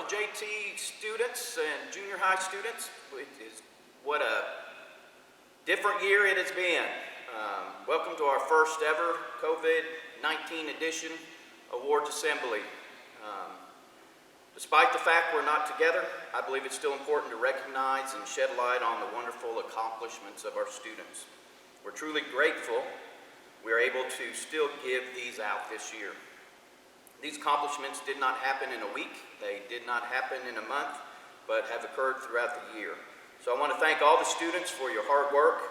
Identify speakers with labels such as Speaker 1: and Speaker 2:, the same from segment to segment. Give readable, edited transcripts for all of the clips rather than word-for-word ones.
Speaker 1: the JT students and junior high students. What a different year it has been. Welcome to our first ever COVID-19 edition awards assembly. Despite the fact we're not together, I believe it's still important to recognize and shed light on the wonderful accomplishments of our students. We're truly grateful we are able to still give these out this year. These accomplishments did not happen in a week, they did not happen in a month, but have occurred throughout the year. So I want to thank all the students for your hard work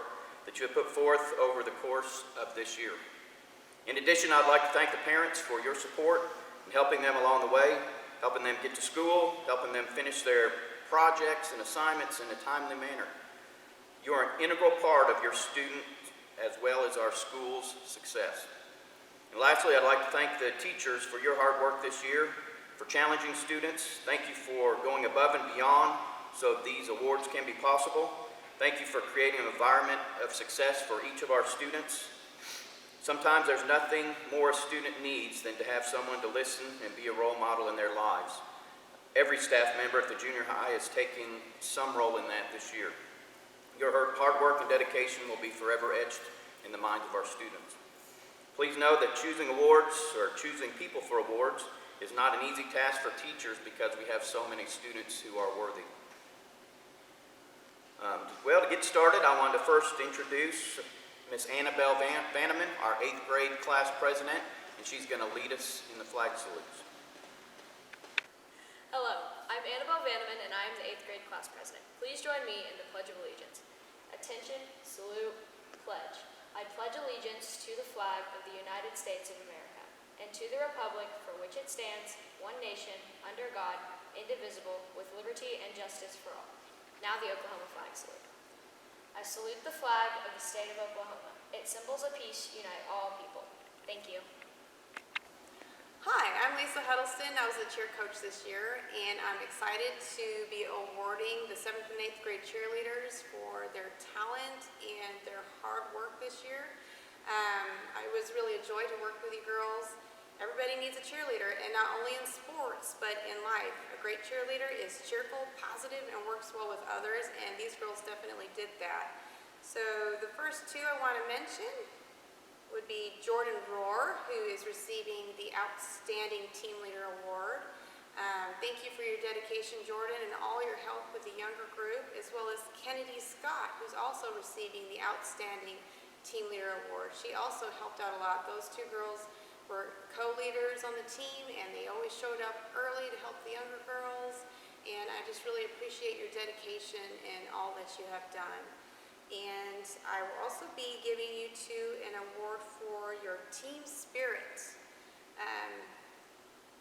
Speaker 1: that you have put forth over the course of this year. In addition, I'd like to thank the parents for your support in helping them along the way, helping them get to school, helping them finish their projects and assignments in a timely manner. You are an integral part of your student as well as our school's success. And lastly, I'd like to thank the teachers for your hard work this year, for challenging students. Thank you for going above and beyond so these awards can be possible. Thank you for creating an environment of success for each of our students. Sometimes there's nothing more a student needs than to have someone to listen and be a role model in their lives. Every staff member at the junior high is taking some role in that this year. Your hard work and dedication will be forever etched in the minds of our students. Please know that choosing awards or choosing people for awards is not an easy task for teachers because we have so many students who are worthy. Well, to get started, I wanted to first introduce Miss Annabelle Vanneman, our 8th grade class president, and she's going to lead us in the flag salutes.
Speaker 2: Hello, I'm Annabelle Vanneman, and I am the 8th grade class president. Please join me in the Pledge of Allegiance. Attention, salute, pledge. I pledge allegiance to the flag of the United States of America, and to the republic for which it stands, one nation, under God, indivisible, with liberty and justice for all. Now the Oklahoma flag salute. I salute the flag of the state of Oklahoma. Its symbols of peace unite all people. Thank you.
Speaker 3: Hi, I'm Lisa Huddleston. I was the cheer coach this year, and I'm excited to be awarding the 7th and 8th grade cheerleaders for their talent and their hard work this year. It was really a joy to work with you girls. Everybody needs a cheerleader, and not only in sports, but in life. A great cheerleader is cheerful, positive, and works well with others, and these girls definitely did that. So the first two I want to mention would be Jordan Rohr, who is receiving the Outstanding Team Leader Award. Thank you for your dedication, Jordan, and all your help with the younger group, as well as Kennedy Scott, who's also receiving the Outstanding Team Leader Award. She also helped out a lot. Those two girls were co-leaders on the team, and they always showed up early to help the younger girls, and I just really appreciate your dedication and all that you have done. And I will also be giving you two an award for your team spirit.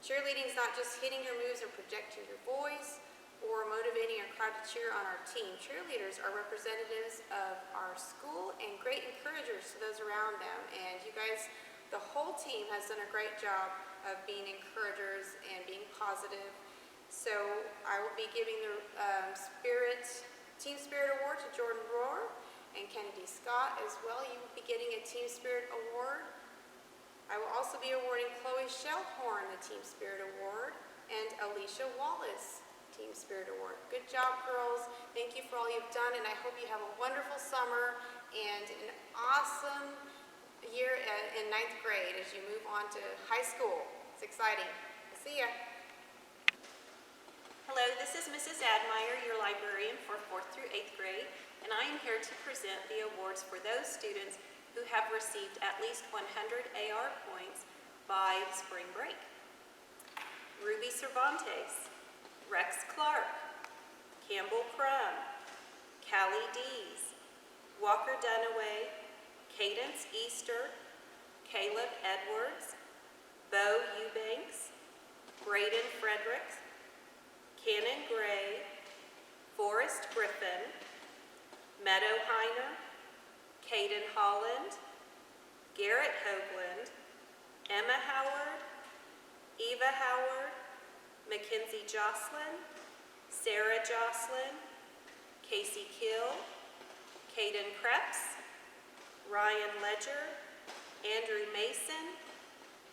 Speaker 3: Cheerleading is not just hitting your moves or projecting your voice or motivating a crowd to cheer on our team. Cheerleaders are representatives of our school and great encouragers to those around them, and you guys, the whole team has done a great job of being encouragers and being positive. So I will be giving the Team Spirit Award to Jordan Rohr and Kennedy Scott as well. You will be getting a Team Spirit Award. I will also be awarding Chloe Shellhorn the Team Spirit Award and Alicia Wallace Team Spirit Award. Good job, girls. Thank you for all you've done, and I hope you have a wonderful summer and an awesome year in 9th grade as you move on to high school. It's exciting. See ya.
Speaker 4: Hello, this is Mrs. Admeyer, your librarian for 4th through 8th grade, and I am here to present the awards for those students who have received at least 100 AR points by spring break. Ruby Cervantes, Rex Clark, Campbell Crum, Callie Dees, Walker Dunaway, Cadence Easter, Caleb Edwards, Bo Eubanks, Braden Fredericks, Cannon Gray, Forrest Griffin, Meadow Heiner, Caden Holland, Garrett Hoagland, Emma Howard, Eva Howard, Mackenzie Jocelyn, Sarah Jocelyn, Casey Kill, Caden Krebs, Ryan Ledger, Andrew Mason,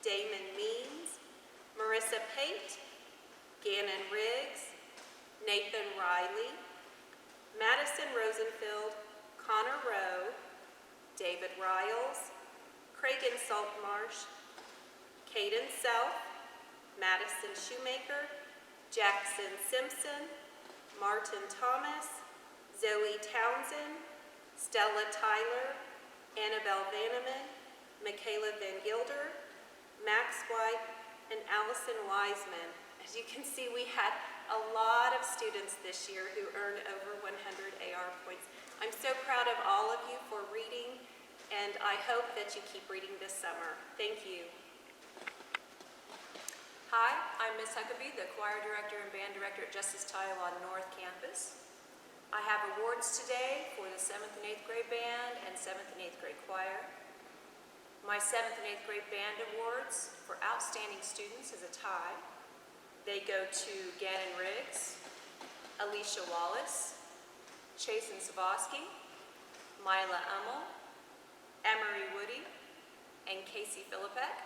Speaker 4: Damon Means, Marissa Pate, Gannon Riggs, Nathan Riley, Madison Rosenfield, Connor Rowe, David Riles, Cragen Saltmarsh, Caden Self, Madison Shoemaker, Jackson Simpson, Martin Thomas, Zoe Townsend, Stella Tyler, Annabelle Vanneman, Michaela Van Gilder, Max White, and Allison Wiseman. As you can see, we had a lot of students this year who earned over 100 AR points. I'm so proud of all of you for reading, and I hope that you keep reading this summer. Thank you.
Speaker 5: Hi, I'm Ms. Huckabee, the choir director and band director at Justice Tiowa North Campus. I have awards today for the 7th and 8th grade band and 7th and 8th grade choir. My 7th and 8th grade band awards for outstanding students is a tie. They go to Gannon Riggs, Alicia Wallace, Chasen Savosky, Mila Ummel, Emery Woody, and Casey Philippek.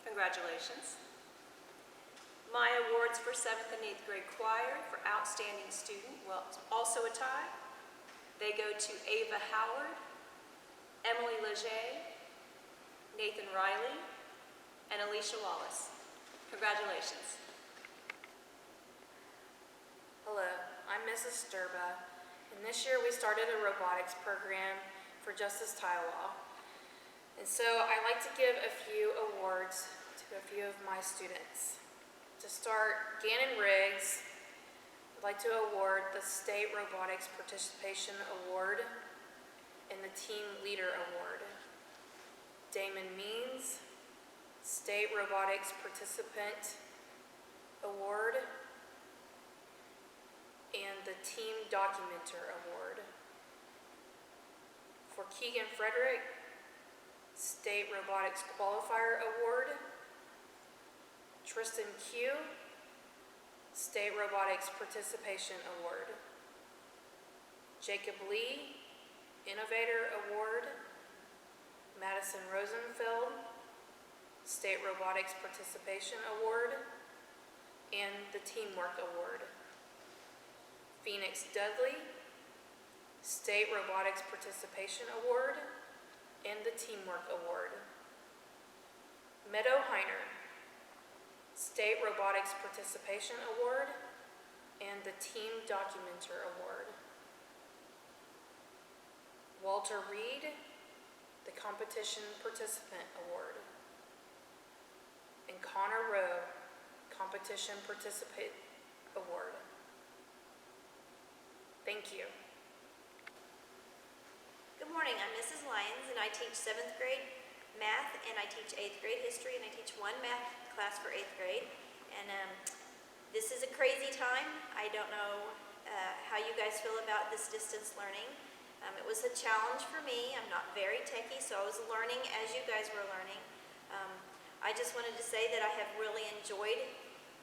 Speaker 5: Congratulations. My awards for 7th and 8th grade choir for outstanding student, well, also a tie. They go to Ava Howard, Emily Leger, Nathan Riley, and Alicia Wallace. Congratulations.
Speaker 6: Hello, I'm Mrs. Sturba, and this year we started a robotics program for Justice Tiowa. And so I'd like to give a few awards to a few of my students. To start, Gannon Riggs, I'd like to award the State Robotics Participation Award and the Team Leader Award. Damon Means, State Robotics Participant Award and the Team Documenter Award. For Keegan Frederick, State Robotics Qualifier Award. Tristan Q, State Robotics Participation Award. Jacob Lee, Innovator Award. Madison Rosenfield, State Robotics Participation Award, and the Teamwork Award. Phoenix Dudley, State Robotics Participation Award, and the Teamwork Award. Meadow Heiner, State Robotics Participation Award, and the Team Documenter Award. Walter Reed, the Competition Participant Award. And Connor Rowe, Competition Participant Award. Thank you.
Speaker 7: Good morning, I'm Mrs. Lyons, and I teach 7th grade math, and I teach 8th grade history, and I teach one math class for 8th grade. And this is a crazy time. I don't know how you guys feel about this distance learning. It was a challenge for me. I'm not very techie, so I was learning as you guys were learning. I just wanted to say that I have really enjoyed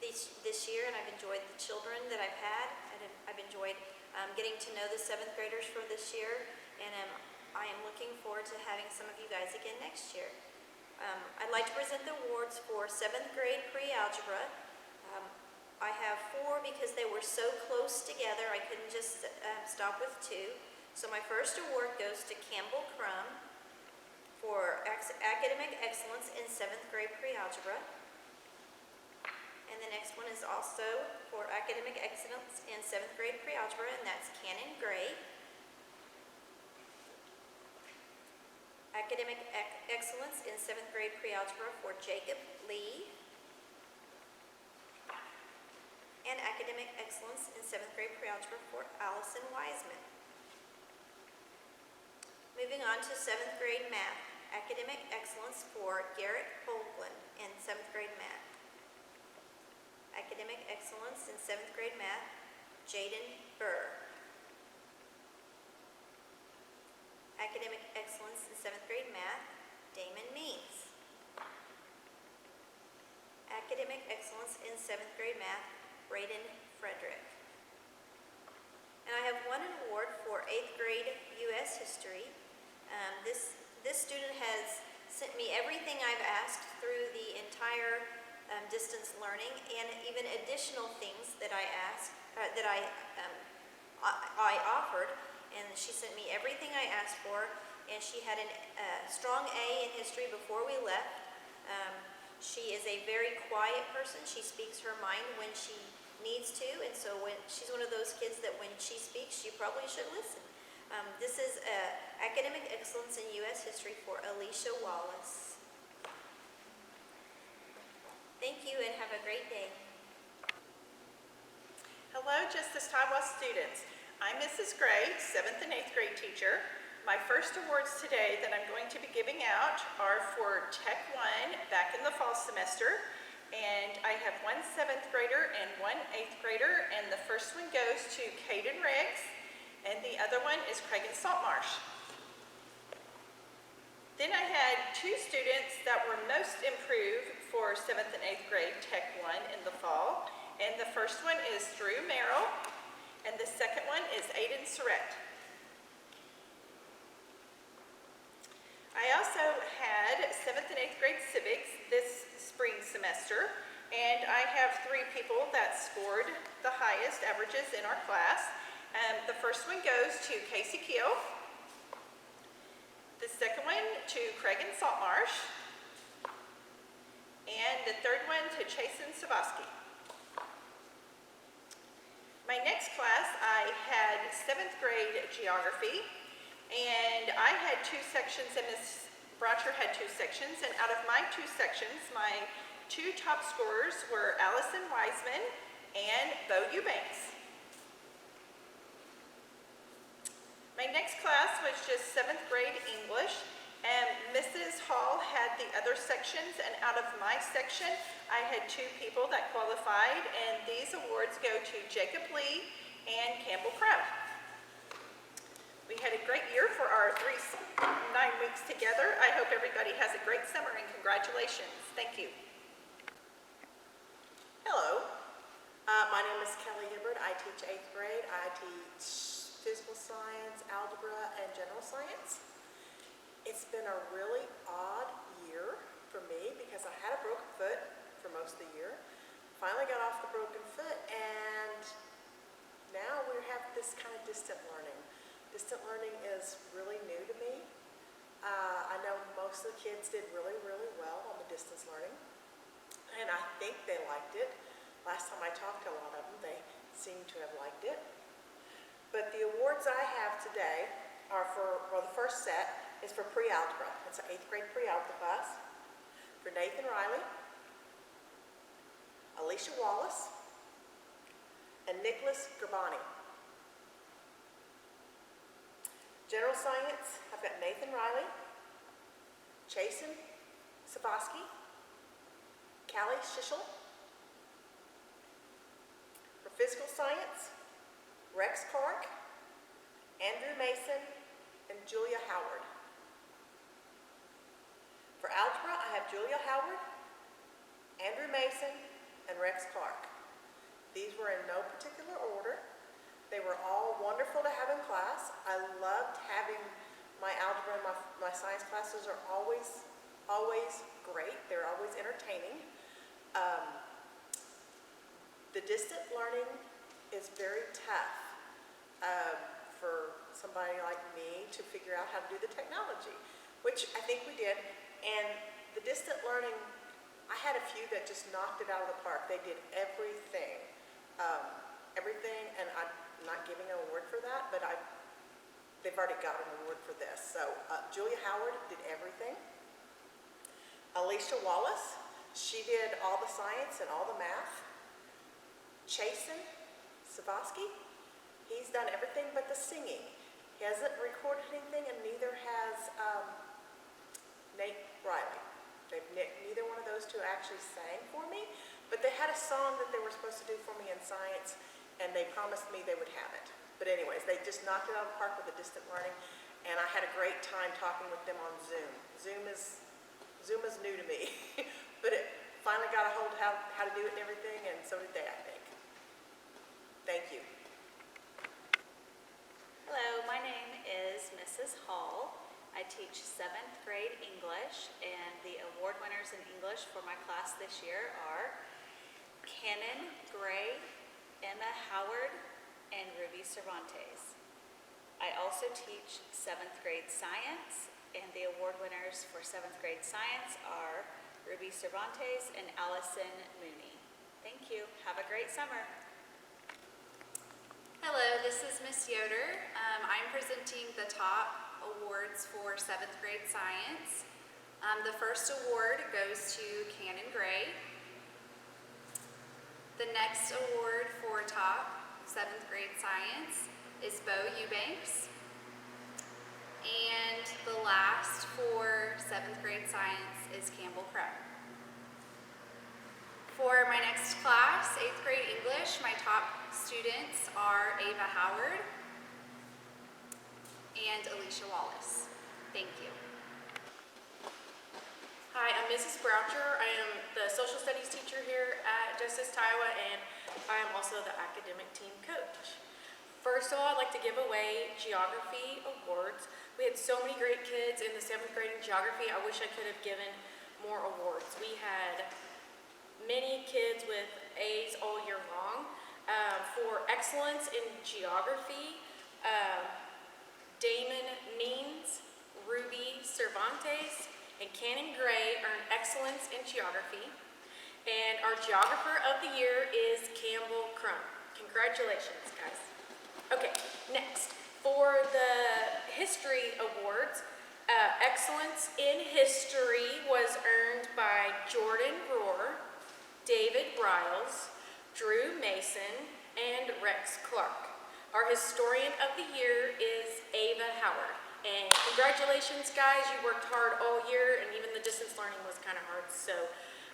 Speaker 7: this year, and I've enjoyed the children that I've had, and I've enjoyed getting to know the 7th graders for this year, and I am looking forward to having some of you guys again next year. I'd like to present the awards for 7th grade pre-algebra. I have 4 because they were so close together, I couldn't just stop with 2. So my first award goes to Campbell Crum for academic excellence in 7th grade pre-algebra. And the next one is also for academic excellence in 7th grade pre-algebra, and that's Cannon Gray. Academic excellence in 7th grade pre-algebra for Jacob Lee. And academic excellence in 7th grade pre-algebra for Allison Wiseman. Moving on to 7th grade math. Academic excellence for Garrett Holglen in 7th grade math. Academic excellence in 7th grade math, Jaden Burr. Academic excellence in 7th grade math, Damon Means. Academic excellence in 7th grade math, Braden Frederick. And I have won an award for 8th grade U.S. history. This student has sent me everything I've asked through the entire distance learning and even additional things that I asked, I offered. And she sent me everything I asked for, and she had a strong A in history before we left. She is a very quiet person. She speaks her mind when she needs to, and so when she's one of those kids that when she speaks, you probably should listen. This is Academic Excellence in U.S. History for Alicia Wallace. Thank you and have a great day.
Speaker 8: Hello, Justice Taiwa students. I'm Mrs. Gray, 7th and 8th grade teacher. My first awards today that I'm going to be giving out are for Tech 1 back in the fall semester. And I have one 7th grader and one 8th grader, and the first one goes to Caden Riggs, and the other one is Cragen Saltmarsh. Then I had two students that were most improved for 7th and 8th grade Tech 1 in the fall. And the first one is Drew Merrill, and the second one is Aiden Surrett. I also had 7th and 8th grade civics this spring semester, and I have three people that scored the highest averages in our class. The first one goes to Casey Keel, the second one to Cragen Saltmarsh, and the third one to Chasen Savosky. My next class, I had 7th grade geography, and I had two sections, and Ms. Brotcher had two sections, and out of my two sections, my two top scorers were Allison Wiseman and Bo Eubanks. My next class was just 7th grade English, and Mrs. Hall had the other sections, and out of my section, I had two people that qualified, and these awards go to Jacob Lee and Campbell Crow. We had a great year for our 9 weeks together. I hope everybody has a great summer, and congratulations. Thank you.
Speaker 9: Hello, my name is Kelly Hibbard. I teach 8th grade. I teach physical science, algebra, and general science. It's been a really odd year for me because I had a broken foot for most of the year. Finally got off the broken foot, and now we have this kind of distant learning. Distant learning is really new to me. I know most of the kids did really, really well on the distance learning, and I think they liked it. Last time I talked to a lot of them, they seem to have liked it. But the awards I have today are for, well, the first set is for pre-algebra. It's an 8th grade pre-algebra class for Nathan Riley, Alicia Wallace, and Nicholas Garbani. General science, I've got Nathan Riley, Chasen Savosky, Callie Shishel. For physical science, Rex Clark, Andrew Mason, and Julia Howard. For algebra, I have Julia Howard, Andrew Mason, and Rex Clark. These were in no particular order. They were all wonderful to have in class. I loved having my algebra and my science classes are always great. They're always entertaining. The distant learning is very tough for somebody like me to figure out how to do the technology, which I think we did. And the distant learning, I had a few that just knocked it out of the park. They did everything, and I'm not giving an award for that, but they've already got an award for this. So Julia Howard did everything. Alicia Wallace, she did all the science and all the math. Chasen Savosky, he's done everything but the singing. He hasn't recorded anything, and neither has Nate Riley. Neither one of those two actually sang for me, but they had a song that they were supposed to do for me in science, and they promised me they would have it. But anyways, they just knocked it out of the park with the distant learning, and I had a great time talking with them on Zoom. Zoom is new to me, but it finally got a hold of how to do it and everything, and so did they, I think. Thank you.
Speaker 10: Hello, my name is Mrs. Hall. I teach teach 7th grade English, and the award winners in English for my class this year are Cannon Gray, Emma Howard, and Ruby Cervantes. I also teach 7th grade science, and the award winners for 7th grade science are Ruby Cervantes and Allison Mooney. Thank you. Have a great summer.
Speaker 11: Hello, this is Miss Yoder. I'm presenting the top awards for 7th grade science. The first award goes to Cannon Gray. The next award for top 7th grade science is Bo Eubanks. And the last for 7th grade science is Campbell Crum. For my next class, 8th grade English, my top students are Ava Howard and Alicia Wallace. Thank you.
Speaker 12: Hi, I'm Mrs. Broucher. I am the social studies teacher here at Justice Tiowa, and I am also the academic team coach. First of all, I'd like to give away geography awards. We had so many great kids in the 7th grade in geography. I wish I could have given more awards. We had many kids with A's all year long. For excellence in geography, Damon Means, Ruby Cervantes, and Cannon Gray earned excellence in geography. And our geographer of the year is Campbell Crum. Congratulations, guys. Okay, next, for the history awards, excellence in history was earned by Jordan Rohr, David Riles, Drew Mason, and Rex Clark. Our historian of the year is Ava Howard. And congratulations, guys, you worked hard all year, and even the distance learning was kind of hard, so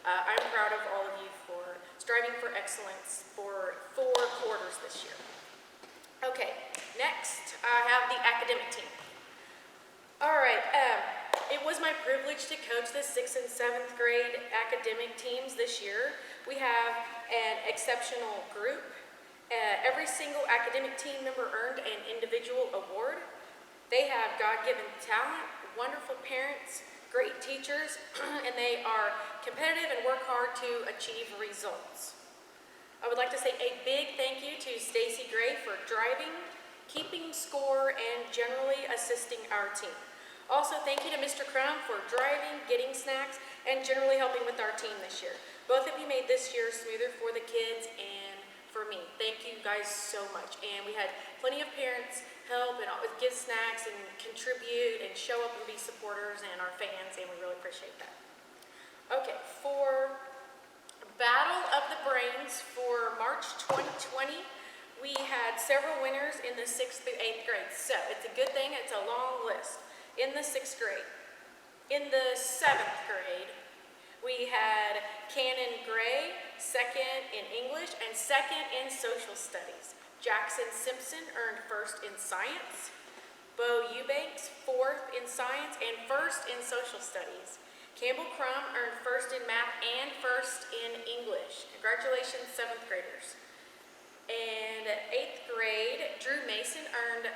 Speaker 12: I'm proud of all of you for striving for excellence for 4 quarters this year. Okay, next I have the academic team. All right, it was my privilege to coach the 6th and 7th grade academic teams this year. We have an exceptional group. Every single academic team member earned an individual award. They have God-given talent, wonderful parents, great teachers, and they are competitive and work hard to achieve results. I would like to say a big thank you to Stacy Gray for driving, keeping score, and generally assisting our team. Also, thank you to Mr. Crum for driving, getting snacks, and generally helping with our team this year. Both of you made this year smoother for the kids and for me. Thank you guys so much. And we had plenty of parents help and always give snacks and contribute and show up and be supporters and our fans, and we really appreciate that. Okay, for Battle of the Brains for March 2020, we had several winners in the 6th through 8th grade. So it's a good thing, it's a long list. In the 6th grade. In the 7th grade, we had Cannon Gray, 2nd in English, and 2nd in social studies. Jackson Simpson earned 1st in science. Bo Eubanks, 4th in science and 1st in social studies. Campbell Crum earned 1st in math and 1st in English. Congratulations, 7th graders. And 8th grade, Drew Mason earned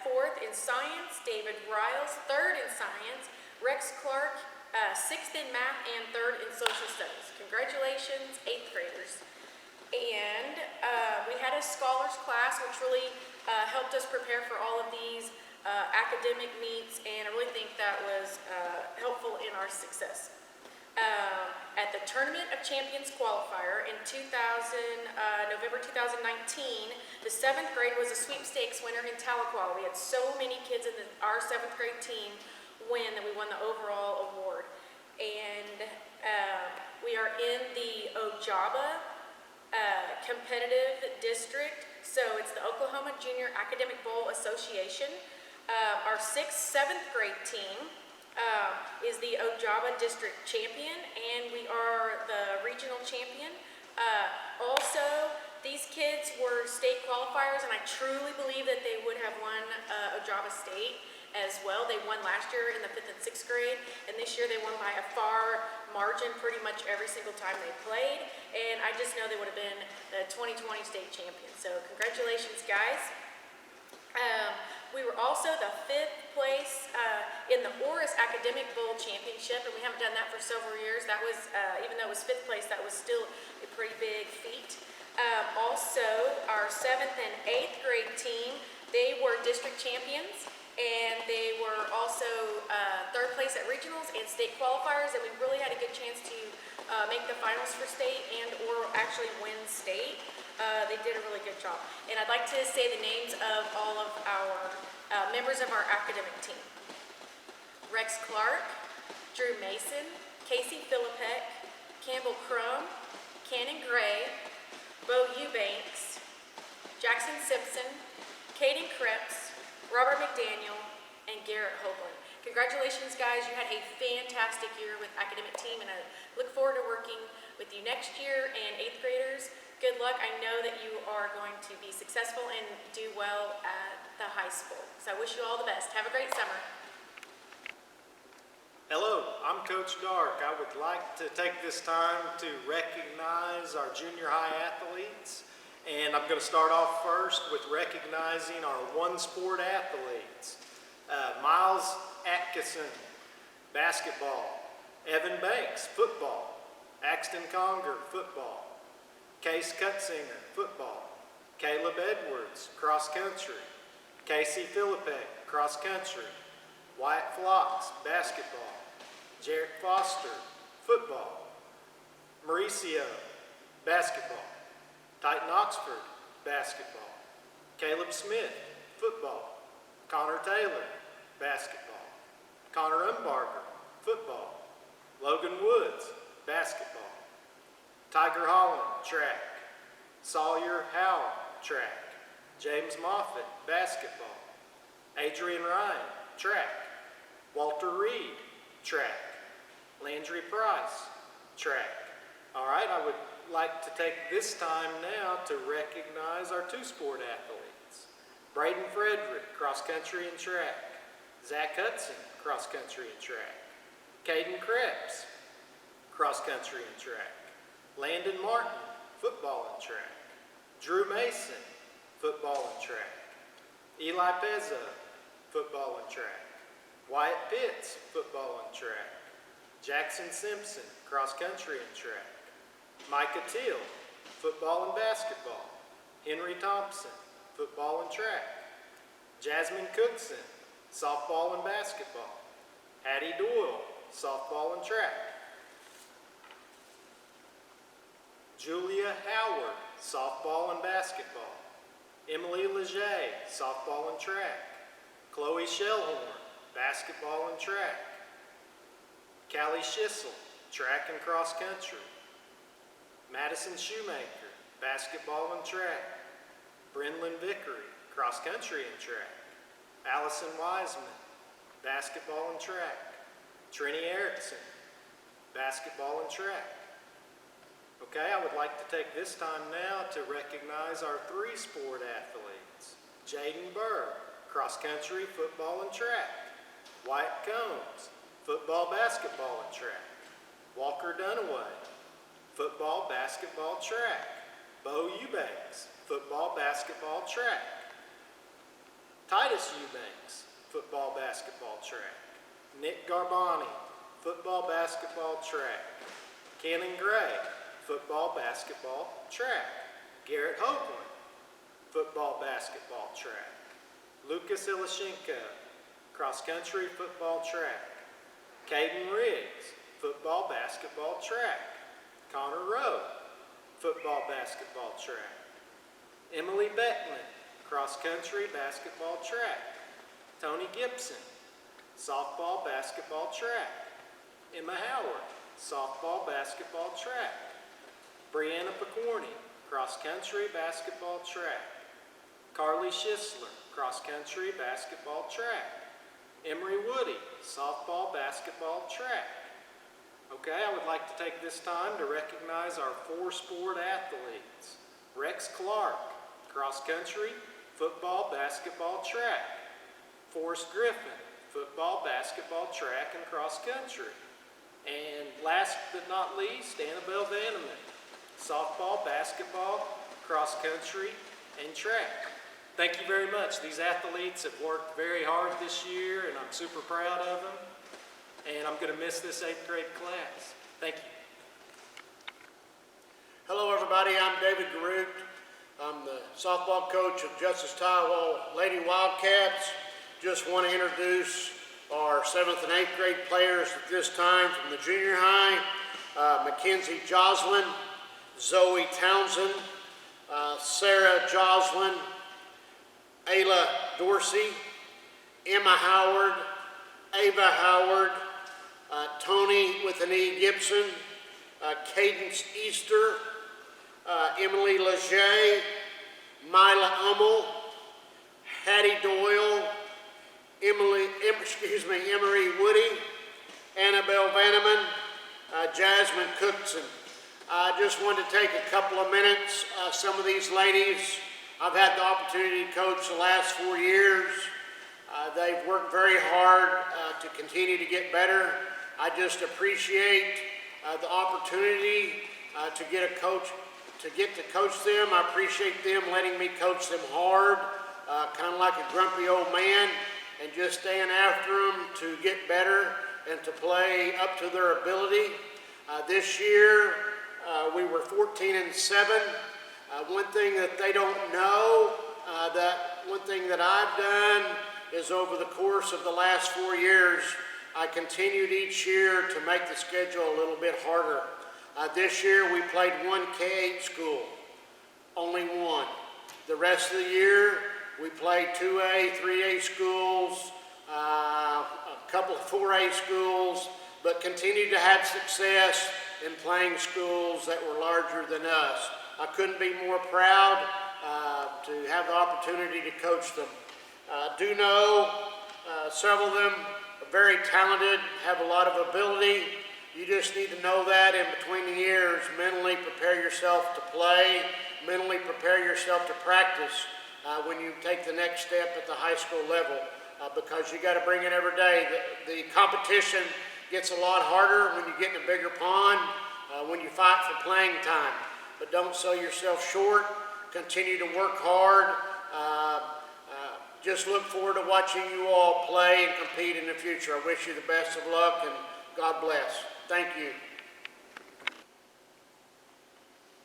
Speaker 12: 4th in science, David Riles 3rd in science, Rex Clark 6th in math and 3rd in social studies. Congratulations, 8th graders. And we had a scholars class, which really helped us prepare for all of these academic meets, and I really think that was helpful in our success. At the Tournament of Champions qualifier in November 2019, the 7th grade was a sweepstakes winner in Tahlequah. We had so many kids in our 7th grade team win that we won the overall award. And we are in the Ojaba competitive district, so it's the Oklahoma Junior Academic Bowl Association. Our 6th, 7th grade team is the Ojaba District Champion, and we are the regional champion. Also, these kids were state qualifiers, and I truly believe that they would have won Ojaba State as well. They won last year in the 5th and 6th grade, and this year they won by a far margin pretty much every single time they played, and I just know they would have been the 2020 state champions. So congratulations, guys. We were also the 5th place in the Oris Academic Bowl Championship, and we haven't done that for several years. That was, even though it was 5th place, that was still a pretty big feat. Also, our 7th and 8th grade team, they were district champions, and they were also 3rd place at regionals and state qualifiers, and we really had a good chance to make the finals for state and or actually win state. They did a really good job. And I'd like to say the names of all of our members of our academic team. Rex Clark, Drew Mason, Casey Philippek, Campbell Crum, Cannon Gray, Bo Eubanks, Jackson Simpson, Caden Krebs, Robert McDaniel, and Garrett Hoagland. Congratulations, guys. You had a fantastic year with academic team, and I look forward to working with you next year. And 8th graders, good luck. I know that you are going to be successful and do well at the high school. So I wish you all the best. Have a great summer.
Speaker 13: Hello, I'm Coach Dark. I would like to take this time to recognize our junior high athletes. And I'm going to start off first with recognizing our one-sport athletes. Miles Atkinson, basketball. Evan Banks, football. Axton Conger, football. Case Cutzinger, football. Caleb Edwards, cross country. Casey Philippek, cross country. Wyatt Phlox, basketball. Jarrett Foster, football. Mauricio, basketball. Titan Oxford, basketball. Caleb Smith, football. Connor Taylor, basketball. Connor Umbarger, football. Logan Woods, basketball. Tiger Holland, track. Sawyer Howell, track. James Moffitt, basketball. Adrian Ryan, track. Walter Reed, track. Landry Price, track. All right, I would like to take this time now to recognize our two-sport athletes. Braden Frederick, cross country and track. Zach Hudson, cross country and track. Caden Krebs, cross country and track. Landon Martin, football and track. Drew Mason, football and track. Eli Pezzo, football and track. Wyatt Pitts, football and track. Jackson Simpson, cross country and track. Micah Teal, football and basketball. Henry Thompson, football and track. Jasmine Cookson, softball and basketball. Hattie Doyle, softball and track. Julia Howard, softball and basketball. Emily Leger, softball and track. Chloe Shellhorn, basketball and track. Callie Schissel, track and cross country. Madison Shoemaker, basketball and track. Brenlyn Vickery, cross country and track. Allison Wiseman, basketball and track. Trini Erickson, basketball and track. Okay, I would like to take this time now to recognize our three-sport athletes. Jaden Burr, cross country, football and track. Wyatt Combs, football, basketball and track. Walker Dunaway, football, basketball, track. Bo Eubanks, football, basketball, track. Titus Eubanks, football, basketball, track. Nick Garbani, football, basketball, track. Cannon Gray, football, basketball, track. Garrett Hoagland, football, basketball, track. Lucas Ilashenko, cross country, football, track. Caden Riggs, football, basketball, track. Connor Rowe, football, basketball, track. Emily Beckman, cross country, basketball, track. Tony Gibson, softball, basketball, track. Emma Howard, softball, basketball, track. Brianna Picorni, cross country, basketball, track. Carly Schisler, cross country, basketball, track. Emery Woody, softball, basketball, track. Okay, I would like to take this time to recognize our four-sport athletes. Rex Clark, cross country, football, basketball, track. Forrest Griffin, football, basketball, track, and cross country. And last but not least, Annabelle Vanneman, softball, basketball, cross country, and track. thank you very much. These athletes have worked very hard this year, and I'm super proud of them. And I'm going to miss this 8th grade class. Thank you.
Speaker 14: Hello, everybody. I'm David Garut. I'm the softball coach of Justice Tiowa Lady Wildcats. Just want to introduce our 7th and 8th grade players at this time from the junior high. Mackenzie Joslin, Zoe Townsend, Sarah Joslin, Ayla Dorsey, Emma Howard, Ava Howard, Tony with an E. Gibson, Cadence Easter, Emily Leger, Mila Ummel, Hattie Doyle, Emery Woody, Annabelle Vanneman, Jasmine Cookson. I just wanted to take a couple of minutes. Some of these ladies I've had the opportunity to coach the last 4 years. They've worked very hard to continue to get better. I just appreciate the opportunity to get to coach them. I appreciate them letting me coach them hard, kind of like a grumpy old man, and just staying after them to get better and to play up to their ability. This year, we were 14-7. One thing that they don't know, one thing that I've done is over the course of the last 4 years, I continued each year to make the schedule a little bit harder. This year we played one K-8 school, only one. The rest of the year we played 2A, 3A schools, a couple of 4A schools, but continued to have success in playing schools that were larger than us. I couldn't be more proud to have the opportunity to coach them. Do know several of them are very talented, have a lot of ability. You just need to know that in between the years, mentally prepare yourself to play, mentally prepare yourself to practice when you take the next step at the high school level, because you got to bring it every day. The competition gets a lot harder when you get in a bigger pond, when you fight for playing time. But don't sell yourself short. Continue to work hard. Just look forward to watching you all play and compete in the future. I wish you the best of luck, and God bless. Thank you.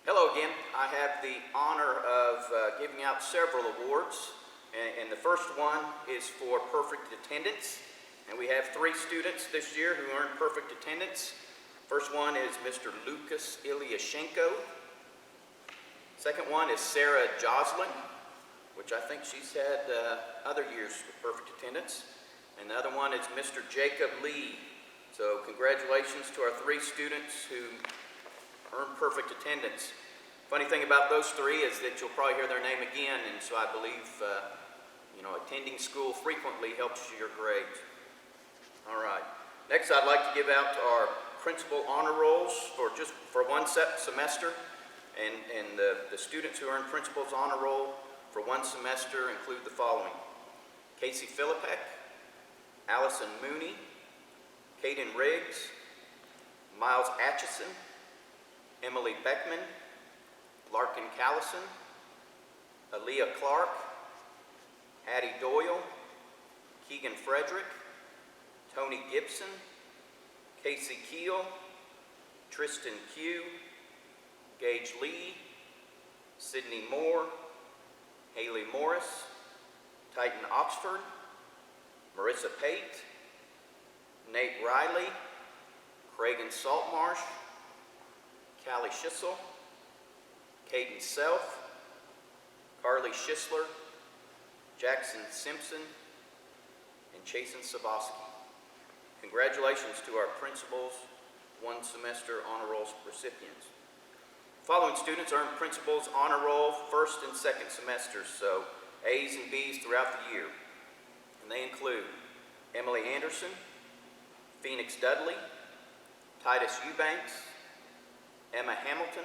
Speaker 1: Hello again. I have the honor of giving out several awards, and the first one is for perfect attendance. And we have 3 students this year who earned perfect attendance. First one is Mr. Lucas Ilyashenko. Second one is Sarah Joslin, which I think she's had other years with perfect attendance. And the other one is Mr. Jacob Lee. So congratulations to our 3 students who earned perfect attendance. Funny thing about those 3 is that you'll probably hear their name again, and so I believe attending school frequently helps your grades. All right. Next, I'd like to give out our principal honor rolls for one semester, and the students who earned principal's honor roll for one semester include the following: Casey Philippek, Allison Mooney, Caden Riggs, Miles Atchison, Emily Beckman, Larkin Callison, Aaliyah Clark, Addie Doyle, Keegan Frederick, Tony Gibson, Casey Keel, Tristan Q, Gage Lee, Sydney Moore, Haley Morris, Titan Oxford, Marissa Pate, Nate Riley, Cragen Saltmarsh, Callie Schissel, Caden Self, Carly Schisler, Jackson Simpson, and Chasen Saboski. Congratulations to our principals, one semester honor roll recipients. Following students earned principal's honor roll first and second semesters, so A's and B's throughout the year. And they include Emily Anderson, Phoenix Dudley, Titus Eubanks, Emma Hamilton,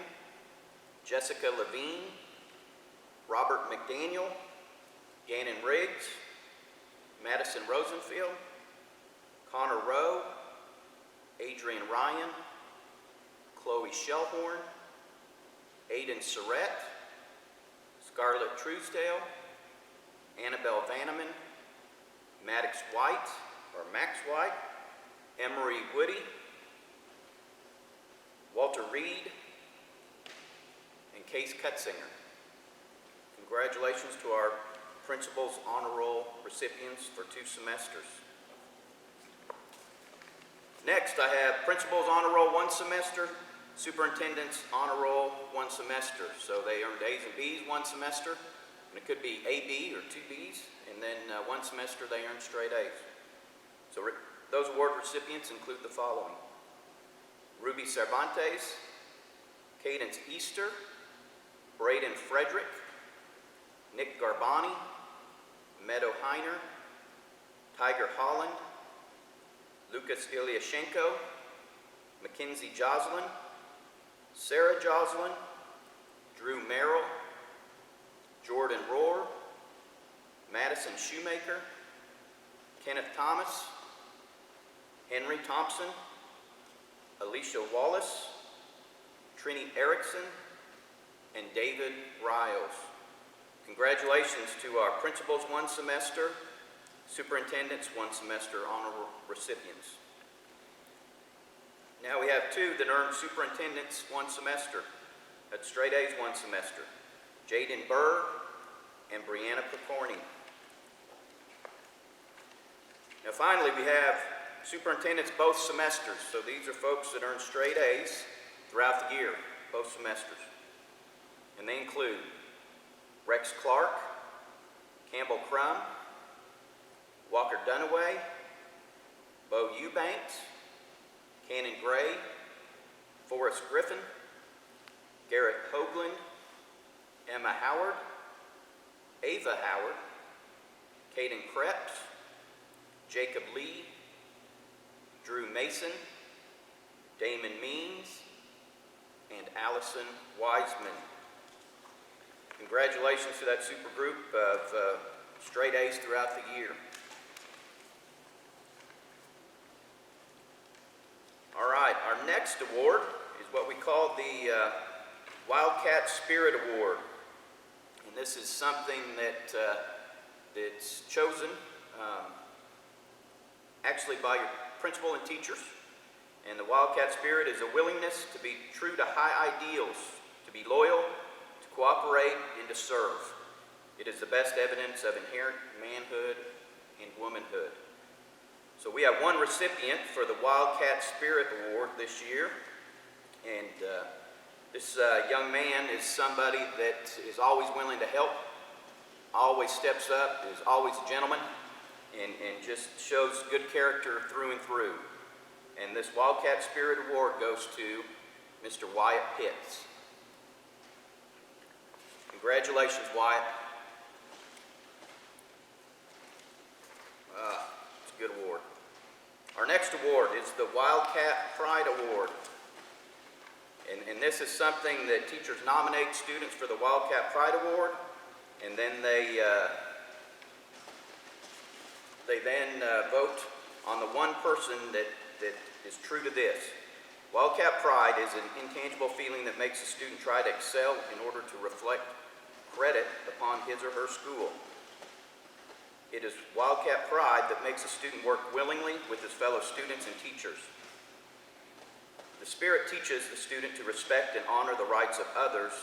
Speaker 1: Jessica Levine, Robert McDaniel, Gannon Riggs, Madison Rosenfield, Connor Rowe, Adrian Ryan, Chloe Shellhorn, Aiden Surrett, Scarlett Truesdale, Annabelle Vanneman, Maddox White, or Max White, Emery Woody, Walter Reed, and Case Cutzinger. Congratulations to our Principal's Honor Roll recipients for 2 semesters. Next, I have Principal's Honor Roll 1 semester, Superintendent's Honor Roll 1 semester. So they earned A's and B's 1 semester, and it could be A, B, or 2 B's, and then 1 semester they earned straight A's. So those award recipients include the following: Ruby Cervantes, Cadence Easter, Braden Frederick, Nick Garbani, Meadow Heiner, Tiger Holland, Lucas Ilyashenko, Mackenzie Joslin, Sarah Joslin, Drew Merrill, Jordan Rohr, Madison Shoemaker, Kenneth Thomas, Henry Thompson, Alicia Wallace, Trini Erickson, and David Riles. Congratulations to our Principals 1 semester, Superintendents 1 semester honor recipients. Now we have 2 that earned Superintendents 1 semester. That's straight A's 1 semester: Jaden Burr and Brianna Picorni. Now finally, we have Superintendents both semesters. So these are folks that earn straight A's throughout the year, both semesters. And they include Rex Clark, Campbell Crum, Walker Dunaway, Bo Eubanks, Cannon Gray, Forrest Griffin, Garrett Hoagland, Emma Howard, Ava Howard, Caden Krebs, Jacob Lee, Drew Mason, Damon Means, and Allison Wiseman. Congratulations to that super group of straight A's throughout the year. All right, our next award is what we call the Wildcat Spirit Award. And this is something that's chosen actually by your principal and teachers. And the Wildcat Spirit is a willingness to be true to high ideals, to be loyal, to cooperate, and to serve. It is the best evidence of inherent manhood and womanhood. So we have 1 recipient for the Wildcat Spirit Award this year. And this young man is somebody that is always willing to help, always steps up, is always a gentleman, and just shows good character through and through. And this Wildcat Spirit Award goes to Mr. Wyatt Pitts. Congratulations, Wyatt. It's a good award. Our next award is the Wildcat Pride Award. And this is something that teachers nominate students for the Wildcat Pride Award, and then they then vote on the one person that is true to this. Wildcat Pride is an intangible feeling that makes a student try to excel in order to reflect credit upon his or her school. It is Wildcat Pride that makes a student work willingly with his fellow students and teachers. The spirit teaches the student to respect and honor the rights of others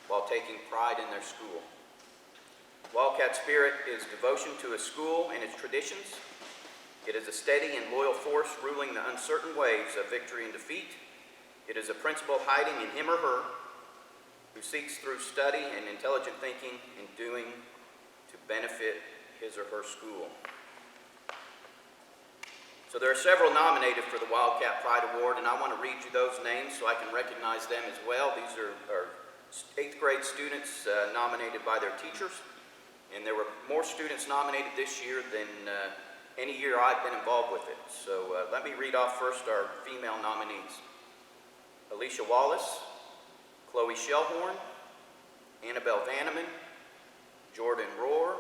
Speaker 1: while taking pride in their school. Wildcat Spirit is devotion to a school and its traditions. It is a steady and loyal force ruling the uncertain waves of victory and defeat. It is a principle hiding in him or her who seeks through study and intelligent thinking and doing to benefit his or her school. So there are several nominated for the Wildcat Pride Award, and I want to read you those names so I can recognize them as well. These are 8th grade students nominated by their teachers, and there were more students nominated this year than any year I've been involved with it. So let me read off first our female nominees. Alicia Wallace, Chloe Shellhorn, Annabelle Vanneman, Jordan Rohr,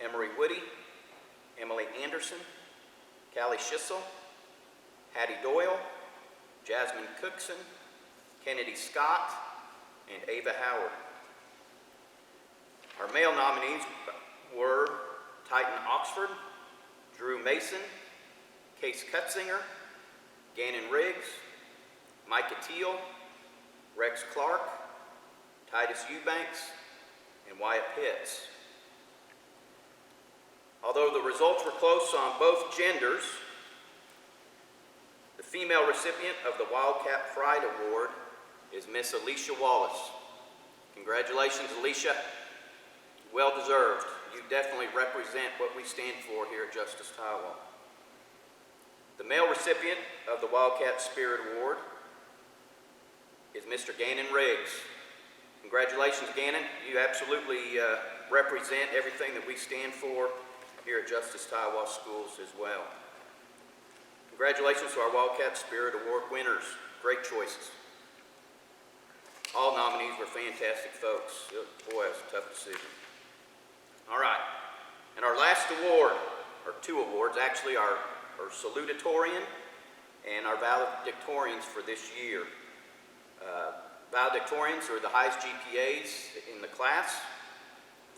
Speaker 1: Emery Woody, Emily Anderson, Callie Schissel, Hattie Doyle, Jasmine Cookson, Kennedy Scott, and Ava Howard. Our male nominees were Titan Oxford, Drew Mason, Case Cutzinger, Gannon Riggs, Micah Teal, Rex Clark, Titus Eubanks, and Wyatt Pitts. Although the results were close on both genders, the female recipient of the Wildcat Pride Award is Miss Alicia Wallace. Congratulations, Alicia. Well deserved. You definitely represent what we stand for here at Justice Taiwan. The male recipient of the Wildcat Spirit Award is Mr. Gannon Riggs. Congratulations, Gannon. You absolutely represent everything that we stand for here at Justice Taiwan Schools as well. Congratulations to our Wildcat Spirit Award winners. Great choices. All nominees were fantastic folks. Boy, that was a tough decision. All right, and our last award, or two awards, actually our salutatorian and our valedictorians for this year. Valedictorians are the highest GPAs in the class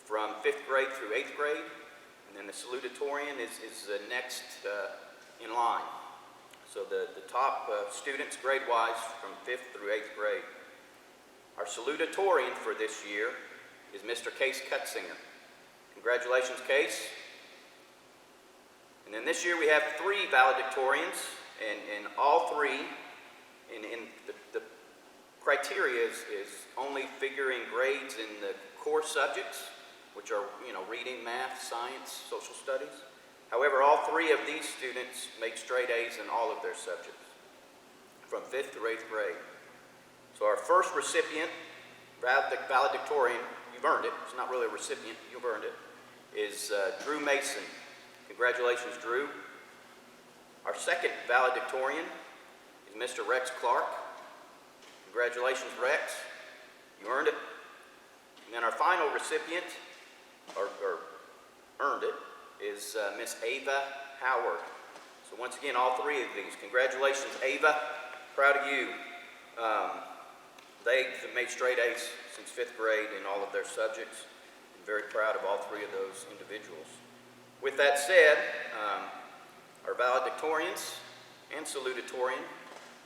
Speaker 1: from 5th grade through 8th grade, and then the salutatorian is the next in line. So the top students grade-wise from 5th through 8th grade. Our salutatorian for this year is Mr. Case Cutzinger. Congratulations, Case. And then this year we have 3 valedictorians, and all 3, and the criteria is only figuring grades in the core subjects, which are, reading, math, science, social studies. However, all 3 of these students make straight A's in all of their subjects, from 5th through 8th grade. So our first recipient, valedictorian, you've earned it, it's not really a recipient, you've earned it, is Drew Mason. Congratulations, Drew. Our second valedictorian is Mr. Rex Clark. Congratulations, Rex. You earned it. And then our final recipient, or earned it, is Miss Ava Howard. So once again, all 3 of these. Congratulations, Ava. Proud of you. They have made straight A's since 5th grade in all of their subjects. I'm very proud of all 3 of those individuals. With that said, our valedictorians and salutatorian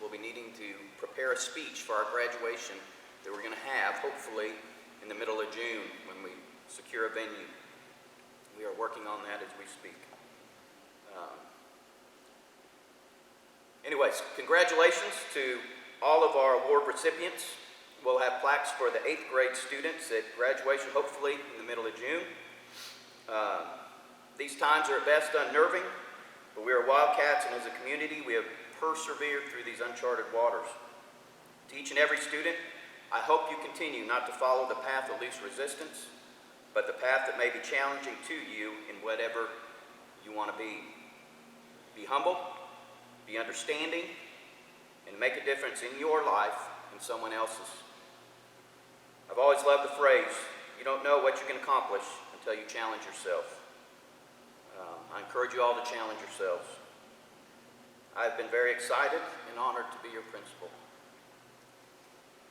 Speaker 1: will be needing to prepare a speech for our graduation that we're going to have, hopefully, in the middle of June when we secure a venue. We are working on that as we speak. Anyways, congratulations to all of our award recipients. We'll have plaques for the 8th grade students at graduation, hopefully in the middle of June. These times are at best unnerving, but we are Wildcats, and as a community, we have persevered through these uncharted waters. To each and every student, I hope you continue not to follow the path of least resistance, but the path that may be challenging to you in whatever you want to be. Be humble, be understanding, and make a difference in your life and someone else's. I've always loved the phrase, you don't know what you can accomplish until you challenge yourself. I encourage you all to challenge yourselves. I've been very excited and honored to be your principal.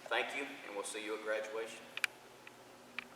Speaker 1: Thank you, and we'll see you at graduation.